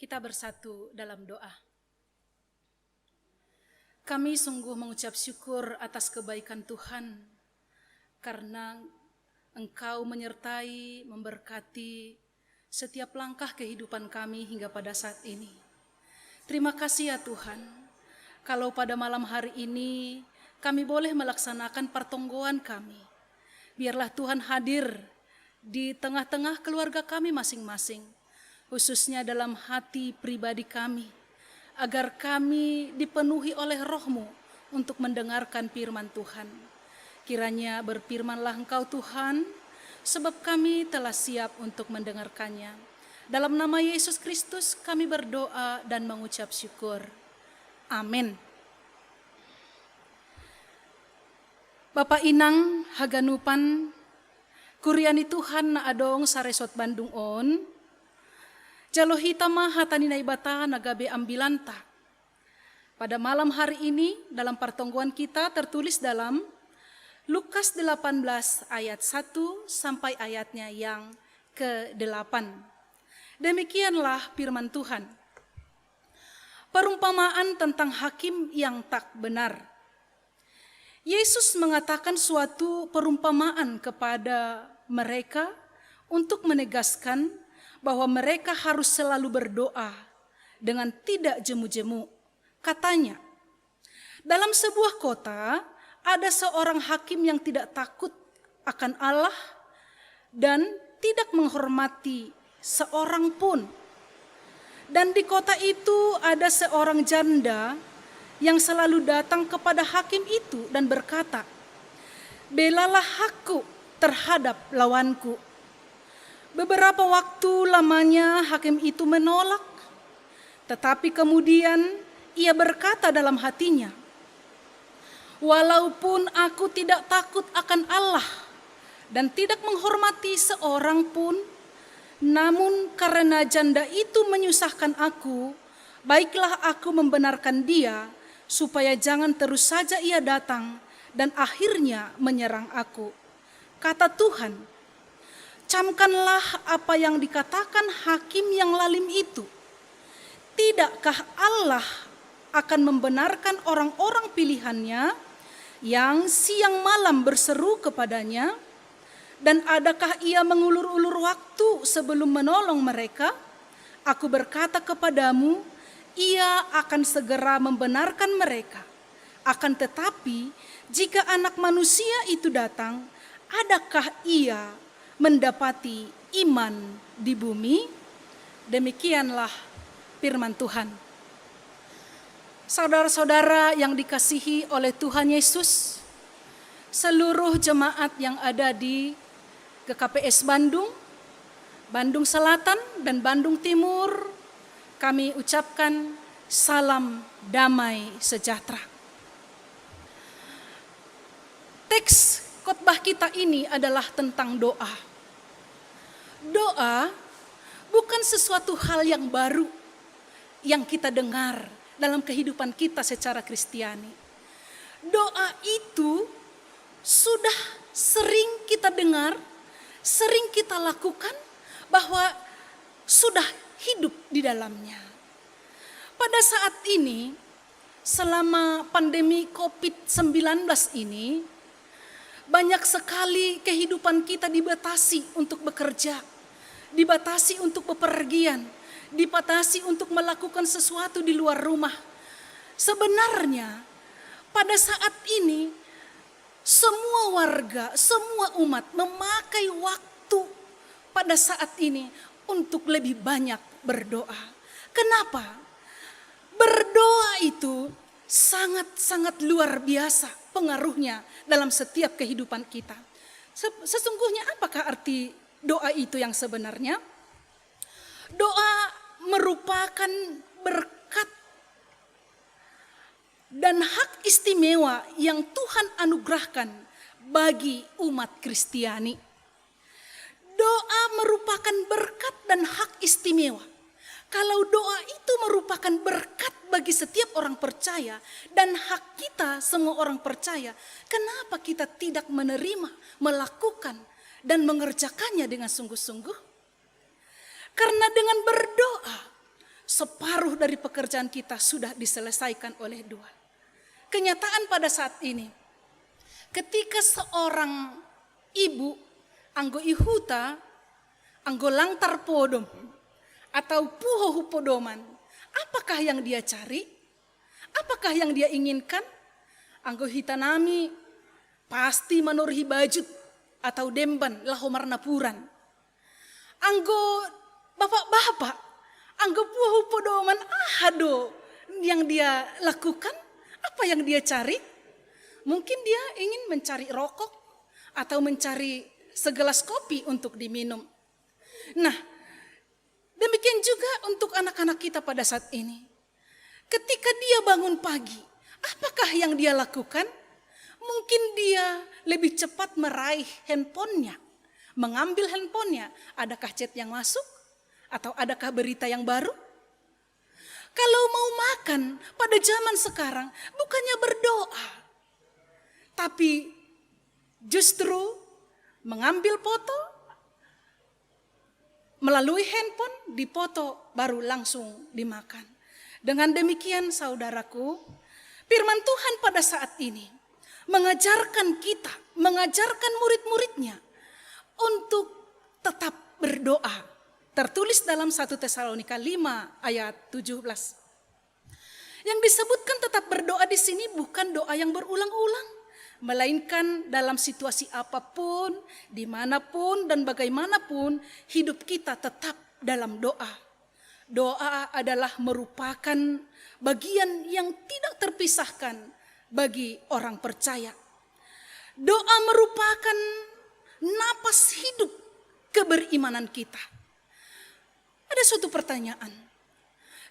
Kita bersatu dalam doa. Kami sungguh mengucap syukur atas kebaikan Tuhan, karena Engkau menyertai, memberkati setiap langkah kehidupan kami hingga pada saat ini. Terima kasih ya Tuhan, kalau pada malam hari ini kami boleh melaksanakan pertonggoan kami. Biarlah Tuhan hadir di tengah-tengah keluarga kami masing-masing, khususnya dalam hati pribadi kami, agar kami dipenuhi oleh Roh-Mu untuk mendengarkan firman Tuhan. Kiranya berfirmanlah Engkau Tuhan, sebab kami telah siap untuk mendengarkannya. Dalam nama Yesus Kristus kami berdoa dan mengucap syukur. Amin. Bapak Inang Haganupan, Kuriani Tuhan na adong saresot Bandung on, jalo hitama hatani naibata nagabe ambilanta. Pada malam hari ini dalam pertongguan kita tertulis dalam Lukas 18 ayat 1 sampai ayatnya yang ke-8. Demikianlah firman Tuhan. Perumpamaan tentang hakim yang tak benar. Yesus mengatakan suatu perumpamaan kepada mereka untuk menegaskan bahwa mereka harus selalu berdoa dengan tidak jemu-jemu. Katanya, dalam sebuah kota ada seorang hakim yang tidak takut akan Allah dan tidak menghormati seorang pun. Dan di kota itu ada seorang janda yang selalu datang kepada hakim itu dan berkata, "Belalah hakku terhadap lawanku." Beberapa waktu lamanya hakim itu menolak, tetapi kemudian ia berkata dalam hatinya, "Walaupun aku tidak takut akan Allah dan tidak menghormati seorang pun, namun karena janda itu menyusahkan aku, baiklah aku membenarkan dia supaya jangan terus saja ia datang dan akhirnya menyerang aku." Kata Tuhan, "Camkanlah apa yang dikatakan hakim yang lalim itu. Tidakkah Allah akan membenarkan orang-orang pilihannya yang siang malam berseru kepadanya? Dan adakah ia mengulur-ulur waktu sebelum menolong mereka? Aku berkata kepadamu, ia akan segera membenarkan mereka. Akan tetapi, jika Anak Manusia itu datang, adakah ia mendapati iman di bumi?" Demikianlah firman Tuhan. Saudara-saudara yang dikasihi oleh Tuhan Yesus, seluruh jemaat yang ada di GKPS Bandung, Bandung Selatan dan Bandung Timur, kami ucapkan salam damai sejahtera. Teks khotbah kita ini adalah tentang doa. Doa bukan sesuatu hal yang baru yang kita dengar dalam kehidupan kita secara Kristiani. Doa itu sudah sering kita dengar, sering kita lakukan, bahwa sudah hidup di dalamnya. Pada saat ini, selama pandemi COVID-19 ini, banyak sekali kehidupan kita dibatasi untuk bekerja, dibatasi untuk bepergian, dibatasi untuk melakukan sesuatu di luar rumah. Sebenarnya pada saat ini semua warga, semua umat memakai waktu pada saat ini untuk lebih banyak berdoa. Kenapa? Berdoa itu sangat-sangat luar biasa pengaruhnya dalam setiap kehidupan kita. Sesungguhnya apakah arti doa itu yang sebenarnya? Doa merupakan berkat dan hak istimewa yang Tuhan anugerahkan bagi umat Kristiani. Doa merupakan berkat dan hak istimewa. Kalau doa itu merupakan berkat bagi setiap orang percaya dan hak kita semua orang percaya, kenapa kita tidak menerima, melakukan, dan mengerjakannya dengan sungguh-sungguh? Karena dengan berdoa, separuh dari pekerjaan kita sudah diselesaikan oleh Tuhan. Kenyataan pada saat ini, ketika seorang ibu anggo ihuta, anggo langtar podom, atau puho hupodoman, apakah yang dia cari? Apakah yang dia inginkan? Anggo hitanami pasti manurhi bajut atau demban lahomar napuran. Anggo bapak-bapak, anggo puho hupodoman, ahado yang dia lakukan, apa yang dia cari? Mungkin dia ingin mencari rokok atau mencari segelas kopi untuk diminum. Nah, demikian juga untuk anak-anak kita pada saat ini. Ketika dia bangun pagi, apakah yang dia lakukan? Mungkin dia lebih cepat meraih handphonenya, mengambil handphonenya. Adakah chat yang masuk? Atau adakah berita yang baru? Kalau mau makan pada zaman sekarang, bukannya berdoa, tapi justru mengambil foto, melalui handphone, dipoto, baru langsung dimakan. Dengan demikian saudaraku, firman Tuhan pada saat ini mengajarkan kita, mengajarkan murid-muridnya untuk tetap berdoa. Tertulis dalam 1 Tesalonika 5 ayat 17. Yang disebutkan tetap berdoa di sini bukan doa yang berulang-ulang, melainkan dalam situasi apapun, dimanapun dan bagaimanapun hidup kita tetap dalam doa. Doa adalah merupakan bagian yang tidak terpisahkan bagi orang percaya. Doa merupakan napas hidup keberimanan kita. Ada suatu pertanyaan.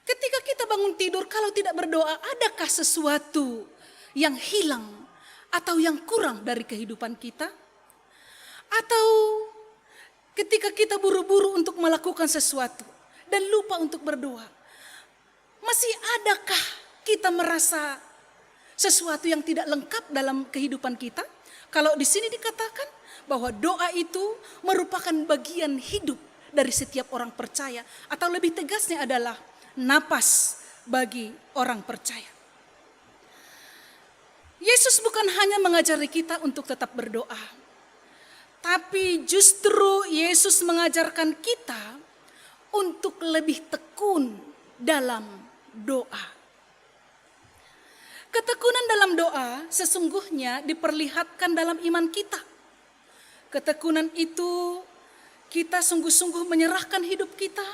Ketika kita bangun tidur kalau tidak berdoa, adakah sesuatu yang hilang atau yang kurang dari kehidupan kita? Atau ketika kita buru-buru untuk melakukan sesuatu dan lupa untuk berdoa, masih adakah kita merasa sesuatu yang tidak lengkap dalam kehidupan kita? Kalau di sini dikatakan bahwa doa itu merupakan bagian hidup dari setiap orang percaya, atau lebih tegasnya adalah napas bagi orang percaya. Yesus bukan hanya mengajari kita untuk tetap berdoa, tapi justru Yesus mengajarkan kita untuk lebih tekun dalam doa. Ketekunan dalam doa sesungguhnya diperlihatkan dalam iman kita. Ketekunan itu kita sungguh-sungguh menyerahkan hidup kita,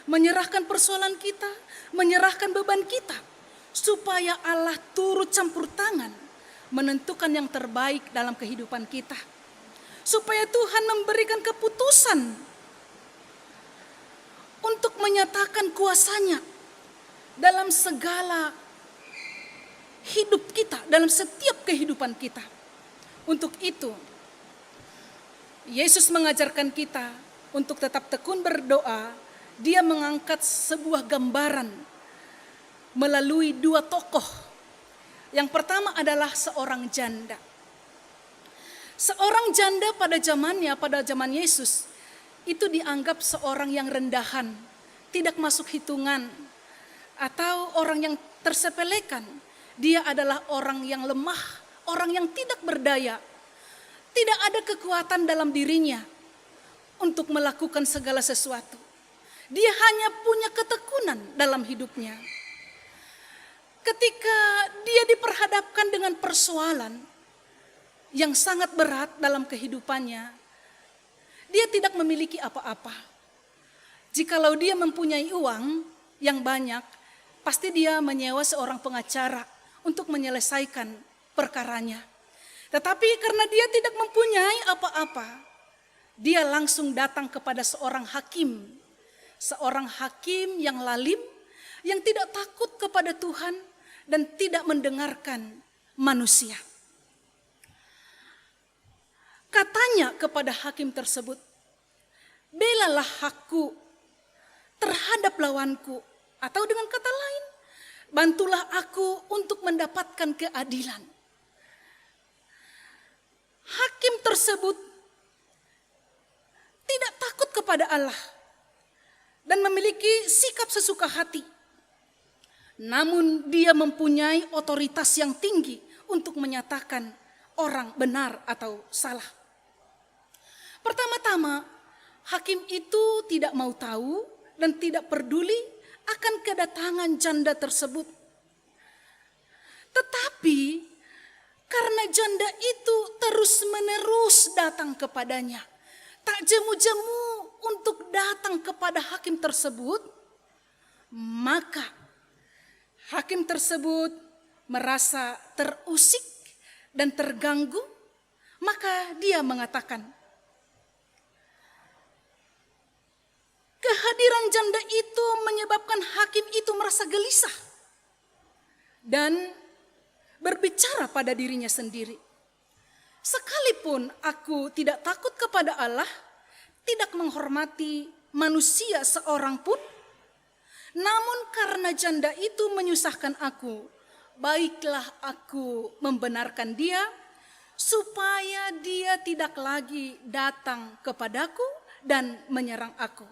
menyerahkan persoalan kita, menyerahkan beban kita, supaya Allah turut campur tangan menentukan yang terbaik dalam kehidupan kita. Supaya Tuhan memberikan keputusan untuk menyatakan kuasanya dalam segala hidup kita, dalam setiap kehidupan kita. Untuk itu, Yesus mengajarkan kita untuk tetap tekun berdoa. Dia mengangkat sebuah gambaran melalui dua tokoh. Yang pertama adalah seorang janda. Seorang janda pada zamannya, pada zaman Yesus, itu dianggap seorang yang rendahan, tidak masuk hitungan, atau orang yang tersepelekan. Dia adalah orang yang lemah, orang yang tidak berdaya. Tidak ada kekuatan dalam dirinya untuk melakukan segala sesuatu. Dia hanya punya ketekunan dalam hidupnya. Ketika dia diperhadapkan dengan persoalan yang sangat berat dalam kehidupannya, dia tidak memiliki apa-apa. Jikalau dia mempunyai uang yang banyak, pasti dia menyewa seorang pengacara untuk menyelesaikan perkaranya. Tetapi karena dia tidak mempunyai apa-apa, dia langsung datang kepada seorang hakim. Seorang hakim yang lalim, yang tidak takut kepada Tuhan dan tidak mendengarkan manusia. Katanya kepada hakim tersebut, "Belalah hakku terhadap lawanku," atau dengan kata lain, bantulah aku untuk mendapatkan keadilan. Hakim tersebut tidak takut kepada Allah dan memiliki sikap sesuka hati. Namun dia mempunyai otoritas yang tinggi untuk menyatakan orang benar atau salah. Pertama-tama, hakim itu tidak mau tahu dan tidak peduli akan kedatangan janda tersebut. Tetapi karena janda itu terus-menerus datang kepadanya, tak jemu-jemu untuk datang kepada hakim tersebut, maka hakim tersebut merasa terusik dan terganggu, maka dia mengatakan, kehadiran janda itu menyebabkan hakim itu merasa gelisah dan berbicara pada dirinya sendiri. Sekalipun aku tidak takut kepada Allah, tidak menghormati manusia seorang pun, namun karena janda itu menyusahkan aku, baiklah aku membenarkan dia supaya dia tidak lagi datang kepadaku dan menyerang aku.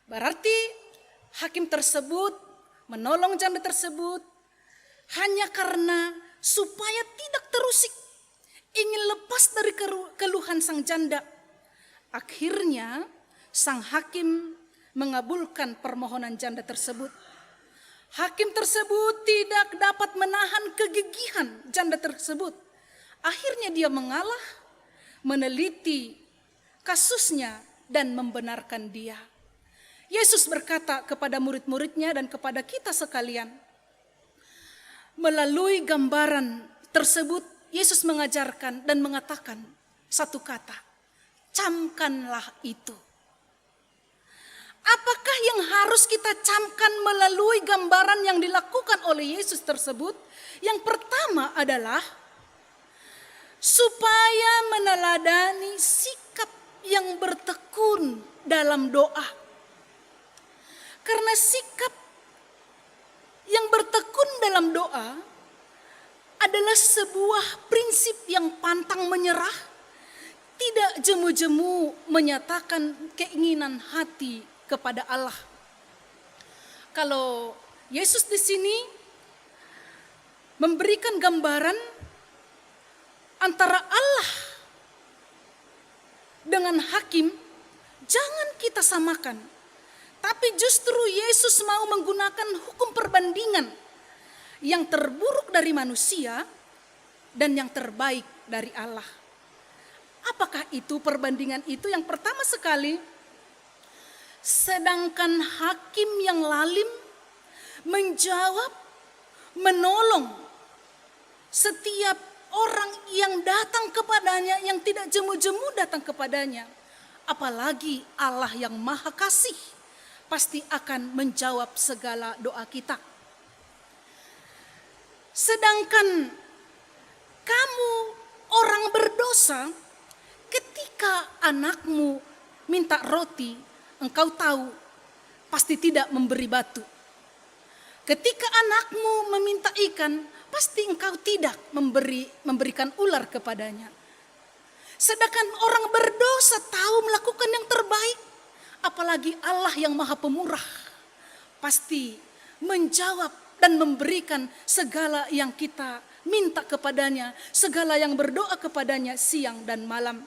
Berarti hakim tersebut menolong janda tersebut hanya karena supaya tidak terusik, ingin lepas dari keluhan sang janda. Akhirnya sang hakim mengabulkan permohonan janda tersebut. Hakim tersebut tidak dapat menahan kegigihan janda tersebut. Akhirnya dia mengalah, meneliti kasusnya dan membenarkan dia. Yesus berkata kepada murid-muridnya dan kepada kita sekalian, melalui gambaran tersebut Yesus mengajarkan dan mengatakan satu kata, camkanlah itu. Apakah yang harus kita camkan melalui gambaran yang dilakukan oleh Yesus tersebut? Yang pertama adalah supaya meneladani sikap yang bertekun dalam doa. Karena sikap yang bertekun dalam doa adalah sebuah prinsip yang pantang menyerah, tidak jemu-jemu menyatakan keinginan hati kepada Allah. Kalau Yesus di sini memberikan gambaran antara Allah dengan hakim, jangan kita samakan. Tapi justru Yesus mau menggunakan hukum perbandingan yang terburuk dari manusia dan yang terbaik dari Allah. Apakah itu perbandingan itu? Yang pertama sekali, sedangkan hakim yang lalim menjawab, menolong setiap orang yang datang kepadanya, yang tidak jemu-jemu datang kepadanya. Apalagi Allah yang Maha Kasih pasti akan menjawab segala doa kita. Sedangkan kamu orang berdosa, ketika anakmu minta roti, engkau tahu pasti tidak memberi batu. Ketika anakmu meminta ikan, pasti engkau tidak memberikan ular kepadanya. Sedangkan orang berdosa tahu melakukan yang terbaik, apalagi Allah yang Maha Pemurah pasti menjawab dan memberikan segala yang kita minta kepadanya, segala yang berdoa kepadanya siang dan malam.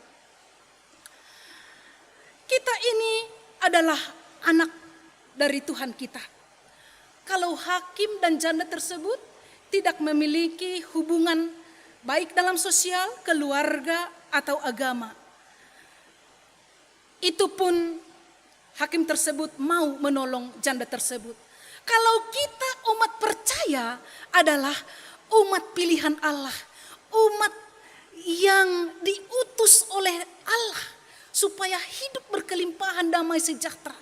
Kita ini adalah anak dari Tuhan kita. Kalau hakim dan janda tersebut tidak memiliki hubungan baik dalam sosial, keluarga, atau agama, itu pun hakim tersebut mau menolong janda tersebut. Kalau kita umat percaya adalah umat pilihan Allah, umat yang diutus oleh Allah supaya hidup berkelimpahan damai sejahtera.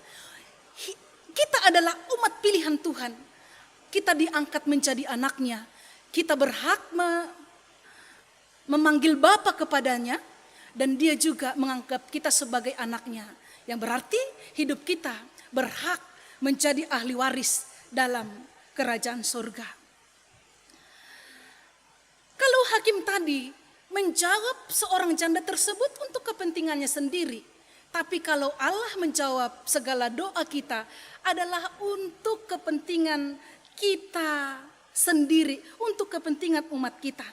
Kita adalah umat pilihan Tuhan. Kita diangkat menjadi anaknya. Kita berhak memanggil Bapa kepadanya, dan dia juga menganggap kita sebagai anaknya. Yang berarti hidup kita berhak menjadi ahli waris dalam kerajaan surga. Kalau hakim tadi menjawab seorang janda tersebut untuk kepentingannya sendiri, Tapi kalau Allah menjawab segala doa kita adalah untuk kepentingan kita sendiri, untuk kepentingan umat kita.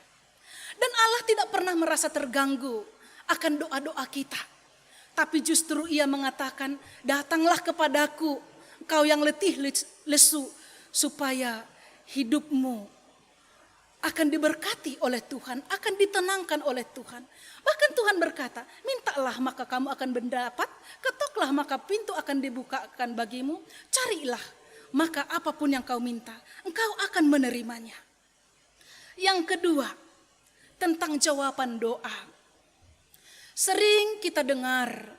Dan Allah tidak pernah merasa terganggu akan doa-doa kita. Tapi justru ia mengatakan, datanglah kepadaku, kau yang letih lesu, supaya hidupmu akan diberkati oleh Tuhan, akan ditenangkan oleh Tuhan. Bahkan Tuhan berkata, mintalah maka kamu akan mendapat, ketoklah maka pintu akan dibukakan bagimu, carilah maka apapun yang kau minta, engkau akan menerimanya. Yang kedua, tentang jawaban doa. Sering kita dengar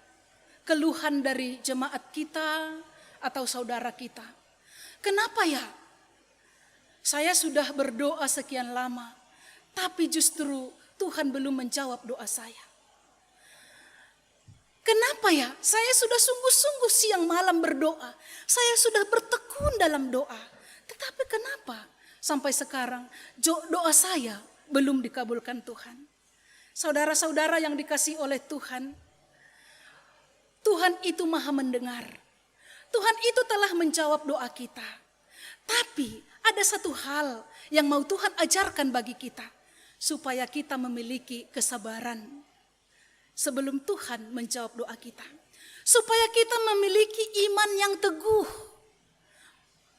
keluhan dari jemaat kita atau saudara kita. Kenapa ya? Saya sudah berdoa sekian lama, tapi justru Tuhan belum menjawab doa saya. Kenapa ya? Saya sudah sungguh-sungguh siang malam berdoa. Saya sudah bertekun dalam doa. Tetapi kenapa sampai sekarang doa saya belum dikabulkan Tuhan? Saudara-saudara yang dikasihi oleh Tuhan, Tuhan itu maha mendengar. Tuhan itu telah menjawab doa kita. Tapi ada satu hal yang mau Tuhan ajarkan bagi kita, supaya kita memiliki kesabaran sebelum Tuhan menjawab doa kita. Supaya kita memiliki iman yang teguh.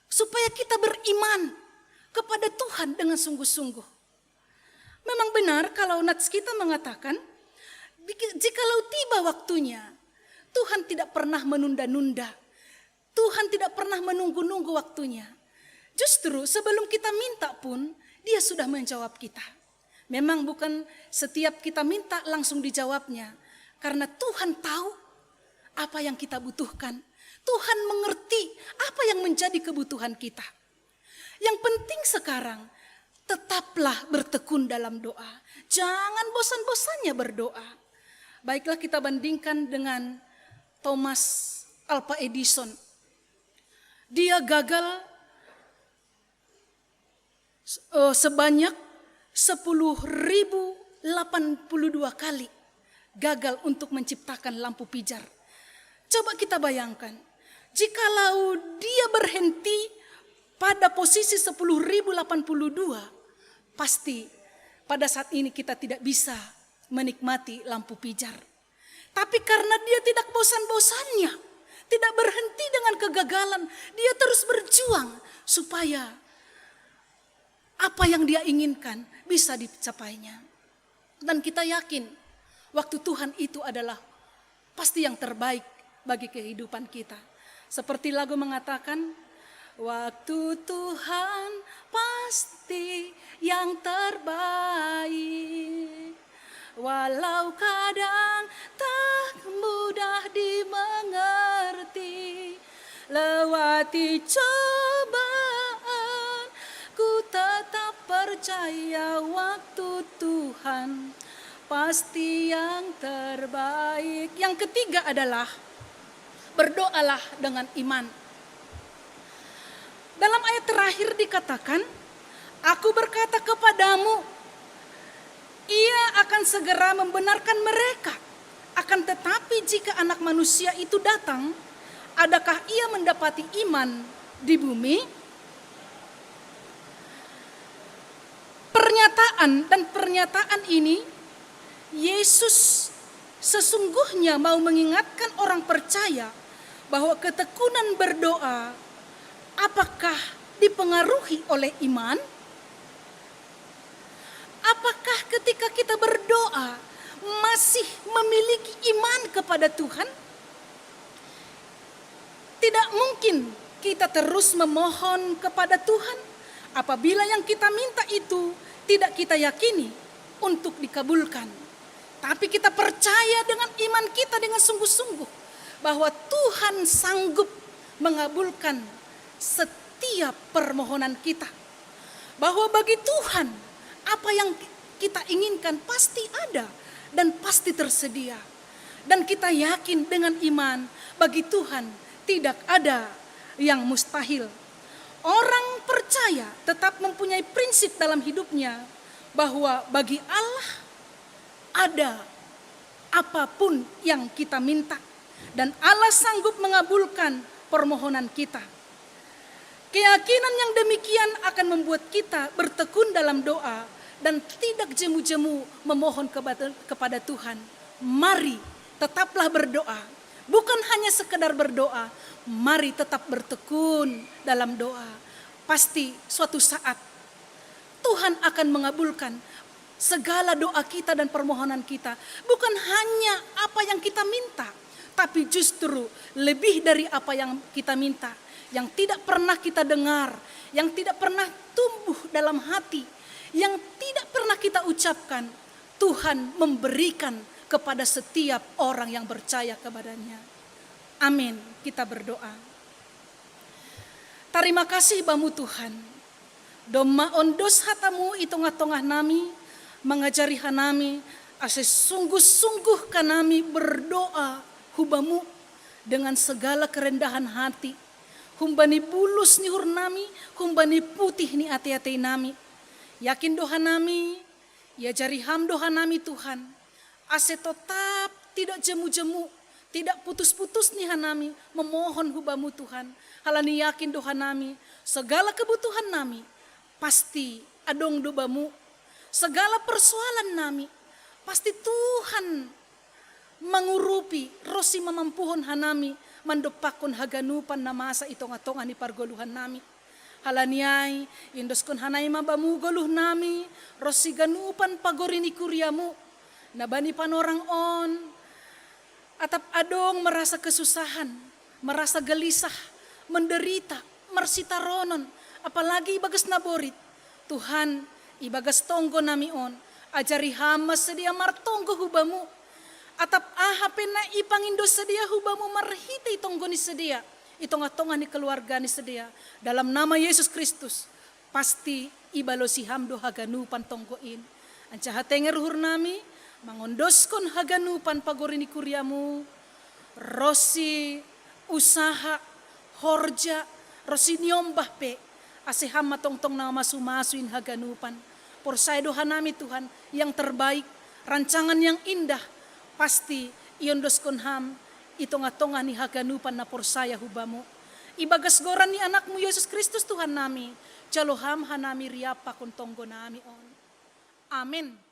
Supaya kita beriman kepada Tuhan dengan sungguh-sungguh. Memang benar kalau nats kita mengatakan, jikalau tiba waktunya, Tuhan tidak pernah menunda-nunda. Tuhan tidak pernah menunggu-nunggu waktunya. Justru sebelum kita minta pun, Dia sudah menjawab kita. Memang bukan setiap kita minta langsung dijawabnya. Karena Tuhan tahu apa yang kita butuhkan. Tuhan mengerti apa yang menjadi kebutuhan kita. Yang penting sekarang, tetaplah bertekun dalam doa. Jangan bosan-bosannya berdoa. Baiklah kita bandingkan dengan Thomas Alva Edison. Dia gagal sebanyak 10.082 kali gagal untuk menciptakan lampu pijar. Coba kita bayangkan, jikalau dia berhenti pada posisi 10.082, pasti pada saat ini kita tidak bisa menikmati lampu pijar. Tapi karena dia tidak bosan-bosannya, tidak berhenti dengan kegagalan, dia terus berjuang supaya apa yang dia inginkan bisa dicapainya. Dan kita yakin waktu Tuhan itu adalah pasti yang terbaik bagi kehidupan kita. Seperti lagu mengatakan, waktu Tuhan pasti yang terbaik. Walau kadang tak mudah dimengerti, lewati cobaan, ku tetap percaya waktu Tuhan pasti yang terbaik. Yang ketiga adalah berdoalah dengan iman. Dalam ayat terakhir dikatakan, aku berkata kepadamu, ia akan segera membenarkan mereka. Akan tetapi jika anak manusia itu datang, adakah ia mendapati iman di bumi? Pernyataan ini, Yesus sesungguhnya mau mengingatkan orang percaya bahwa ketekunan berdoa apakah dipengaruhi oleh iman? Apakah ketika kita berdoa masih memiliki iman kepada Tuhan? Tidak mungkin kita terus memohon kepada Tuhan apabila yang kita minta itu tidak kita yakini untuk dikabulkan. Tapi kita percaya dengan iman kita dengan sungguh-sungguh bahwa Tuhan sanggup mengabulkan setiap permohonan kita. Bahwa bagi Tuhan apa yang kita inginkan pasti ada dan pasti tersedia. Dan kita yakin dengan iman bagi Tuhan tidak ada yang mustahil. Orang percaya tetap mempunyai prinsip dalam hidupnya bahwa bagi Allah ada apapun yang kita minta. dan Allah sanggup mengabulkan permohonan kita. Keyakinan yang demikian akan membuat kita bertekun dalam doa dan tidak jemu-jemu memohon kepada Tuhan. Mari tetaplah berdoa, bukan hanya sekedar berdoa, mari tetap bertekun dalam doa. Pasti suatu saat Tuhan akan mengabulkan segala doa kita dan permohonan kita. Bukan hanya apa yang kita minta, tapi justru lebih dari apa yang kita minta, yang tidak pernah kita dengar, yang tidak pernah tumbuh dalam hati, yang tidak pernah kita ucapkan. Tuhan memberikan kepada setiap orang yang percaya kepadanya. Amin. Kita berdoa. Terima kasih bamu Tuhan. Doma ondos hatamu itongah-tongah nami, mengajari hanami, ase sungguh-sungguh kanami berdoa hubamu dengan segala kerendahan hati. Humbani bulus ni hurnami, humbani putih ni ati-ati nami. Yakin doa nami, ya jari ham doa nami Tuhan. Ase tetap tidak jemu-jemu, tidak putus-putus nih hanami memohon hubamu Tuhan. Halani yakin doa nami, segala kebutuhan nami pasti adong dobamu. Segala persoalan nami pasti Tuhan mengurupi rosi memampuhon hanami mandopakon haganupan na masa itong-atongan ni pargoluhan nami. Halaniay indoskon hanay mabamu goluh nami rosi ganupan pagorini kuryamu nabani panorang on atap adong merasa kesusahan, merasa gelisah, menderita, marsitaronon, apalagi ibagas naborit. Tuhan ibagas tonggo nami on, ajari hamas sedia martonggo hubamu. Atap ahapen na ipangindo sedia hubamu marhiti tonggo ni sedia. Itong-atongan ni keluarga ni sedia. Dalam nama Yesus Kristus, pasti ibalosi hamdo haganupan tonggoin. Ancahatenger hur nami, mangondoskon haganupan pagorini kuryamu. Rosi usaha, horja, rosi nyombah pe. Asiham matong-tong na masu-masuin haganupan. Porsay doha nami Tuhan yang terbaik, rancangan yang indah. Pasti iondoskon ham itong-atongan ni haganupan na porsaya hubamu. Ibagas goran ni anakmu Yesus Kristus Tuhan nami. Jaloham hanami riapa kuntonggo nami on. Amin.